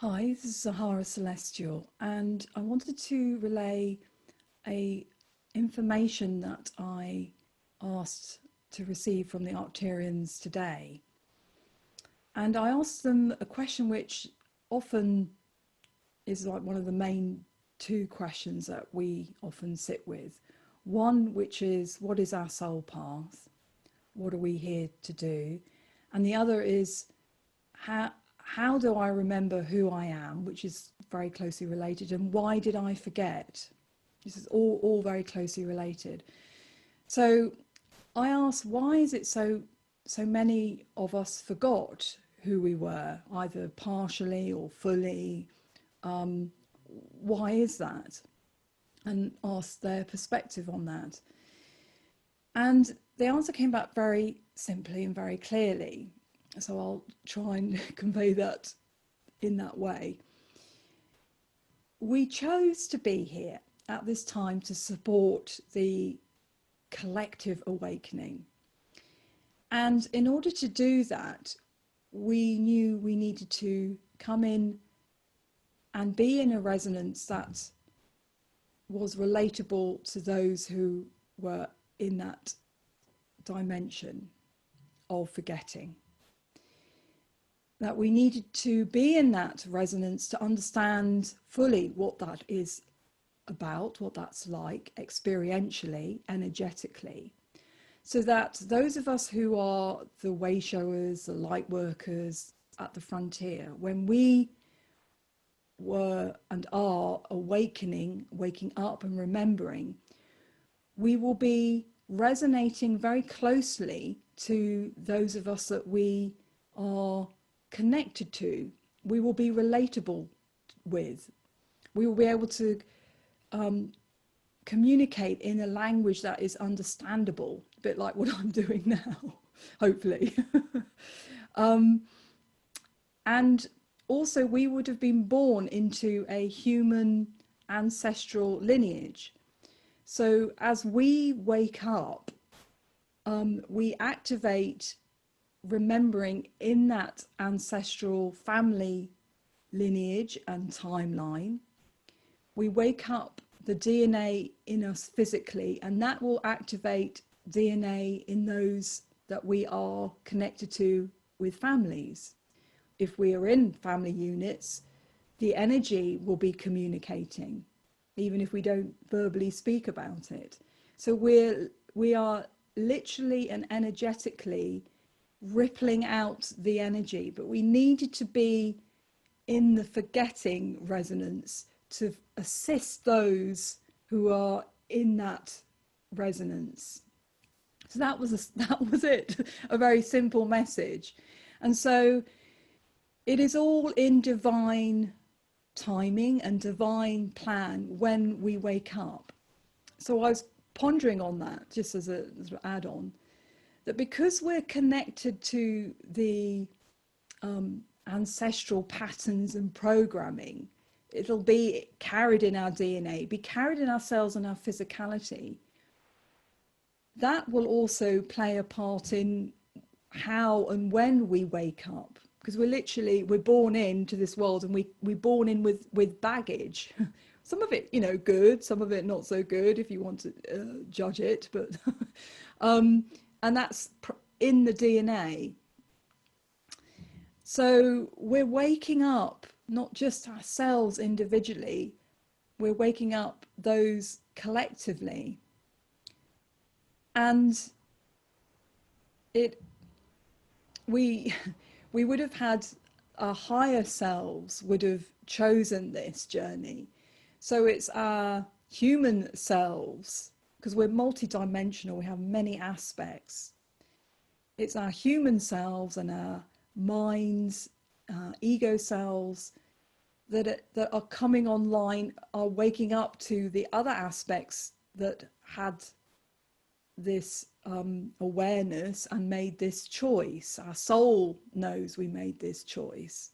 Hi, this is Zahara Celestial, and I wanted to relay a information that I asked to receive from the Arcturians today. And I asked them a question which often is like one of the main two questions that we often sit with. One, which is, what is our soul path? What are we here to do? And the other is, how do I remember who I am, which is very closely related, and why did I forget? This is all very closely related. So I asked, why is it so many of us forgot who we were, either partially or fully? Why is that? And asked their perspective on that. And the answer came back very simply and very clearly. So I'll try and convey that in that way. We chose to be here at this time to support the collective awakening. And in order to do that, we knew we needed to come in and be in a resonance that was relatable to those who were in that dimension of forgetting. That we needed to be in that resonance to understand fully what that is about, what that's like experientially, energetically, so that those of us who are the way showers, the light workers at the frontier, when we were and are awakening, waking up and remembering, we will be resonating very closely to those of us that we are connected to. We will be relatable with. We will be able to communicate in a language that is understandable, a bit like what I'm doing now, hopefully. And also we would have been born into a human ancestral lineage. So as we wake up, we activate remembering in that ancestral family lineage and timeline. We wake up the DNA in us physically, and that will activate DNA in those that we are connected to with families. If we are in family units, the energy will be communicating, even if we don't verbally speak about it. So we are literally and energetically rippling out the energy, but we needed to be in the forgetting resonance to assist those who are in that resonance. So that was it, a very simple message. And so it is all in divine timing and divine plan when we wake up. So I was pondering on that, just as an add-on, that because we're connected to the ancestral patterns and programming, it'll be carried in our DNA, be carried in our cells and our physicality. That will also play a part in how and when we wake up, because we're born into this world, and we're born in with baggage. Some of it, good, some of it not so good, if you want to judge it, but and that's in the DNA. So we're waking up not just ourselves individually, we're waking up those collectively. And we would have had our higher selves would have chosen this journey. So it's our human selves, because we're multidimensional, we have many aspects. It's our human selves and our minds, ego selves that are coming online, are waking up to the other aspects that had this awareness and made this choice. Our soul knows we made this choice.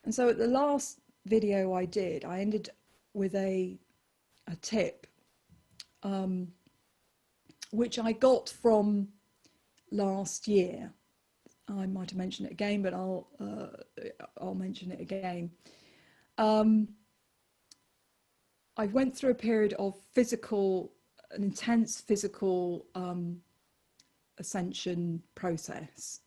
And so at the last video I did, I ended with a tip, which I got from last year. I might have mentioned it again, but I'll mention it again. I went through a period of an intense physical ascension process,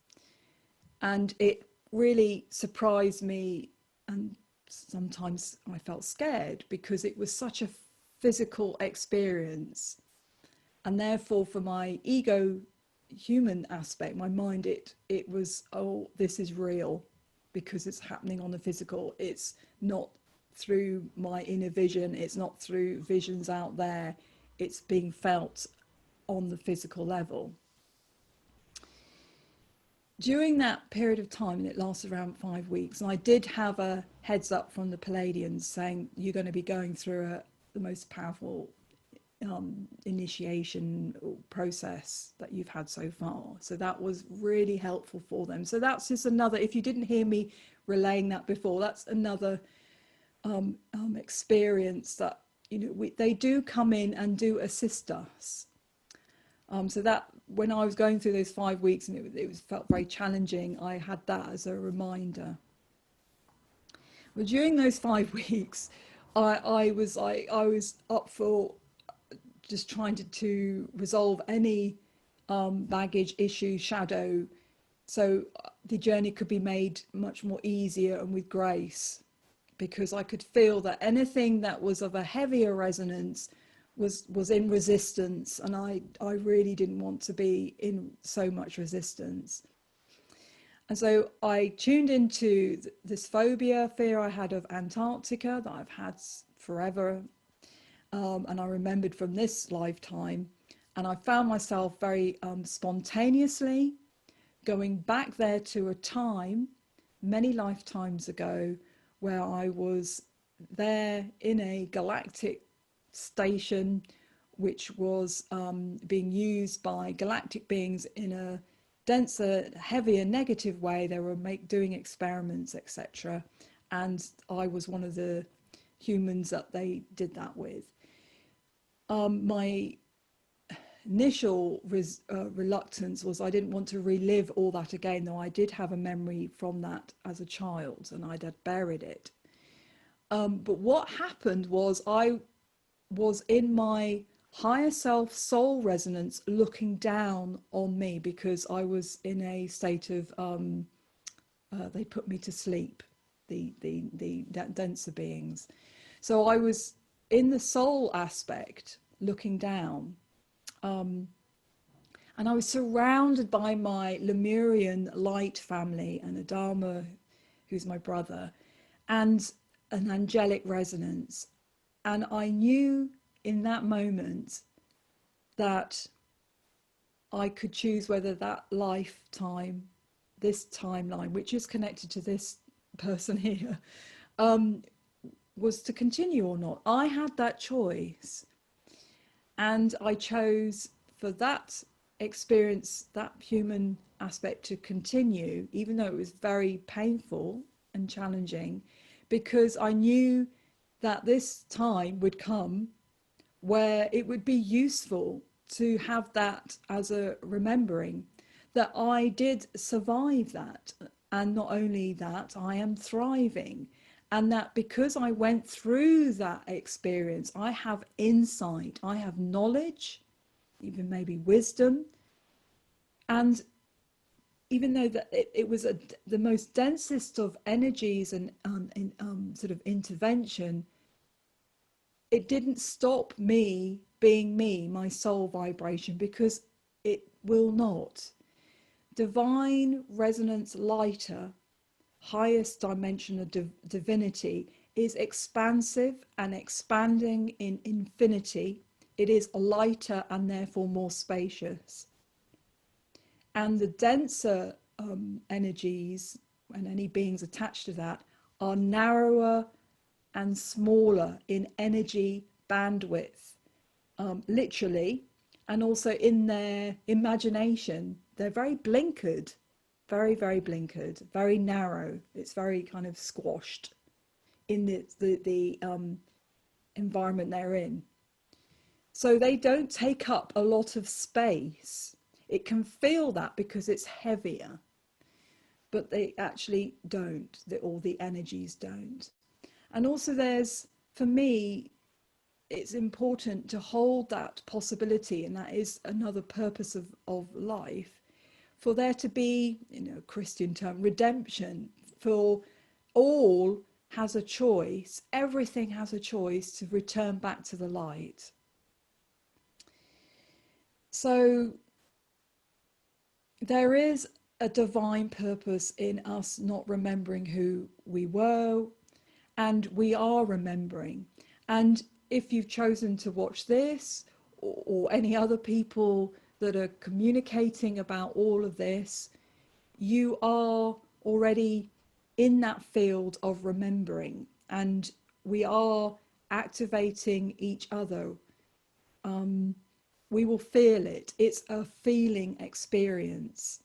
and it really surprised me, and sometimes I felt scared because it was such a physical experience, and therefore for my ego human aspect, my mind, it was, oh, this is real because it's happening on the physical. It's not through my inner vision, it's not through visions out there, it's being felt on the physical level. During that period of time, and it lasted around 5 weeks, and I did have a heads up from the Palladians saying you're going to be going through the most powerful initiation process that you've had so far. So that was really helpful for them. So that's just another, if you didn't hear me relaying that before, that's another experience that, you know, they do come in and do assist us. So that when I was going through those 5 weeks and it felt very challenging, I had that as a reminder. Well, during those 5 weeks, I was up for just trying to resolve any baggage, issue, shadow, so the journey could be made much more easier and with grace, because I could feel that anything that was of a heavier resonance was in resistance, and I really didn't want to be in so much resistance. And so I tuned into this fear I had of Antarctica that I've had forever, and I remembered from this lifetime, and I found myself very spontaneously going back there to a time many lifetimes ago where I was there in a galactic station which was being used by galactic beings in a denser, heavier, negative way. They were doing experiments, etc. And I was one of the humans that they did that with. My initial reluctance was I didn't want to relive all that again, though I did have a memory from that as a child and I'd had buried it. But what happened was I was in my higher self soul resonance looking down on me because I was in a state of they put me to sleep, the denser beings. So I was in the soul aspect looking down, and I was surrounded by my Lemurian light family and Adama, who's my brother, and an angelic resonance. And I knew in that moment that I could choose whether that lifetime, this timeline, which is connected to this person here, was to continue or not. I had that choice. And I chose for that experience, that human aspect, to continue, even though it was very painful and challenging, because I knew that this time would come where it would be useful to have that as a remembering that I did survive that. And not only that, I am thriving. And that because I went through that experience, I have insight, I have knowledge, even maybe wisdom. And even though that it was the most densest of energies and sort of intervention, it didn't stop me being me, my soul vibration, because it will not. Divine resonance lighter, highest dimension of divinity, is expansive and expanding in infinity. It is lighter and therefore more spacious. And the denser energies and any beings attached to that are narrower and smaller in energy bandwidth, literally, and also in their imagination. They're very blinkered, very, very blinkered, very narrow. It's very kind of squashed in the environment they're in. So they don't take up a lot of space. It can feel that because it's heavier. but they actually don't, all the energies don't. And also there's, for me, it's important to hold that possibility, and that is another purpose of life, for there to be, Christian term, redemption, for all has a choice, everything has a choice to return back to the light. So there is a divine purpose in us not remembering who we were, and we are remembering. And if you've chosen to watch this, or any other people that are communicating about all of this, you are already in that field of remembering, and we are activating each other. We will feel it. It's a feeling experience.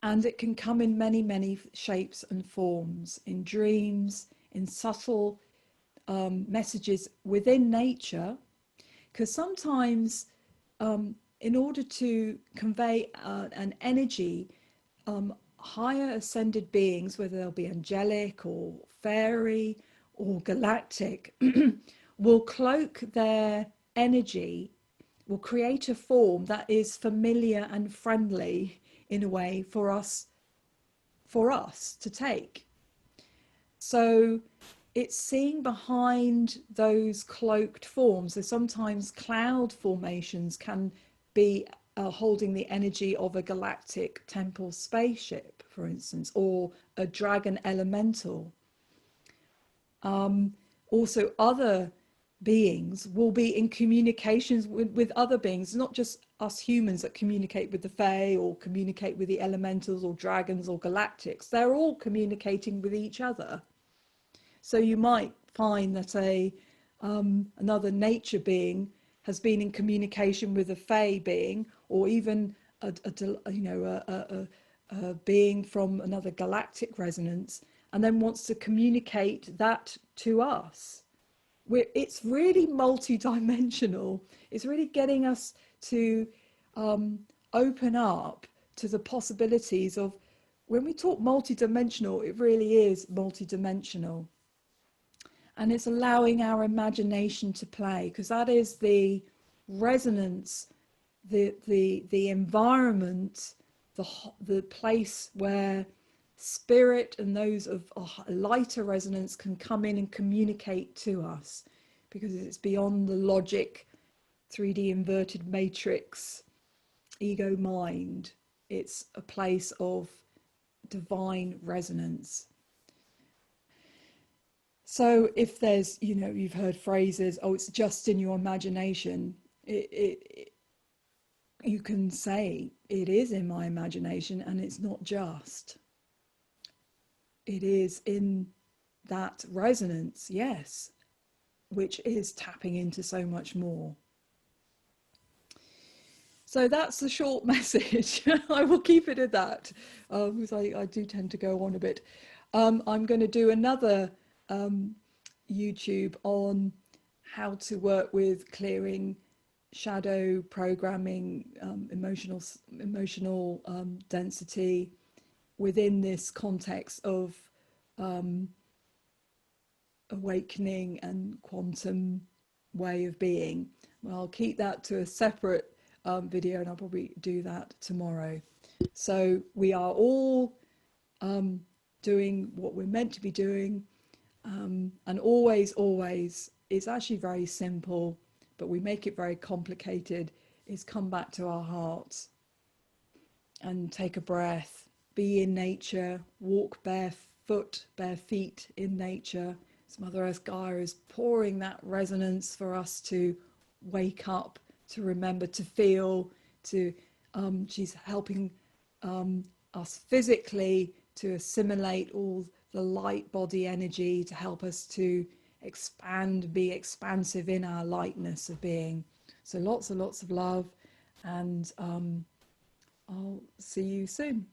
And it can come in many, many shapes and forms, in dreams, in subtle messages within nature. Because sometimes, in order to convey an energy, higher ascended beings, whether they'll be angelic or fairy or galactic, will cloak their energy, will create a form that is familiar and friendly in a way for us to take. So it's seeing behind those cloaked forms. So sometimes cloud formations can be holding the energy of a galactic temple spaceship, for instance, or a dragon elemental. Also, other beings will be in communications with other beings, not just us humans that communicate with the Fae or communicate with the elementals or dragons or galactics. They're all communicating with each other. So you might find that another nature being has been in communication with a Fae being, or even a being from another galactic resonance, and then wants to communicate that to us. It's really multidimensional. It's really getting us to open up to the possibilities of, when we talk multidimensional, it really is multidimensional. And it's allowing our imagination to play, because that is the resonance, the environment, the place where spirit and those of a lighter resonance can come in and communicate to us, because it's beyond the logic, 3D inverted matrix, ego mind. It's a place of divine resonance. So if there's, you've heard phrases, oh, it's just in your imagination, you can say it is in my imagination, and it's not just. It is in that resonance, yes, which is tapping into so much more. So that's the short message. I will keep it at that, because I do tend to go on a bit. I'm going to do another YouTube on how to work with clearing shadow programming, emotional density within this context of awakening and quantum way of being. Well, I'll keep that to a separate video, and I'll probably do that tomorrow. So we are all doing what we're meant to be doing, and always, it's actually very simple, but we make it very complicated, is come back to our hearts and take a breath, be in nature, walk bare feet in nature. So Mother Earth Gaia is pouring that resonance for us to wake up, to remember, to feel, she's helping us physically to assimilate all the light body energy, to help us to expand, be expansive in our lightness of being. So lots and lots of love, and I'll see you soon.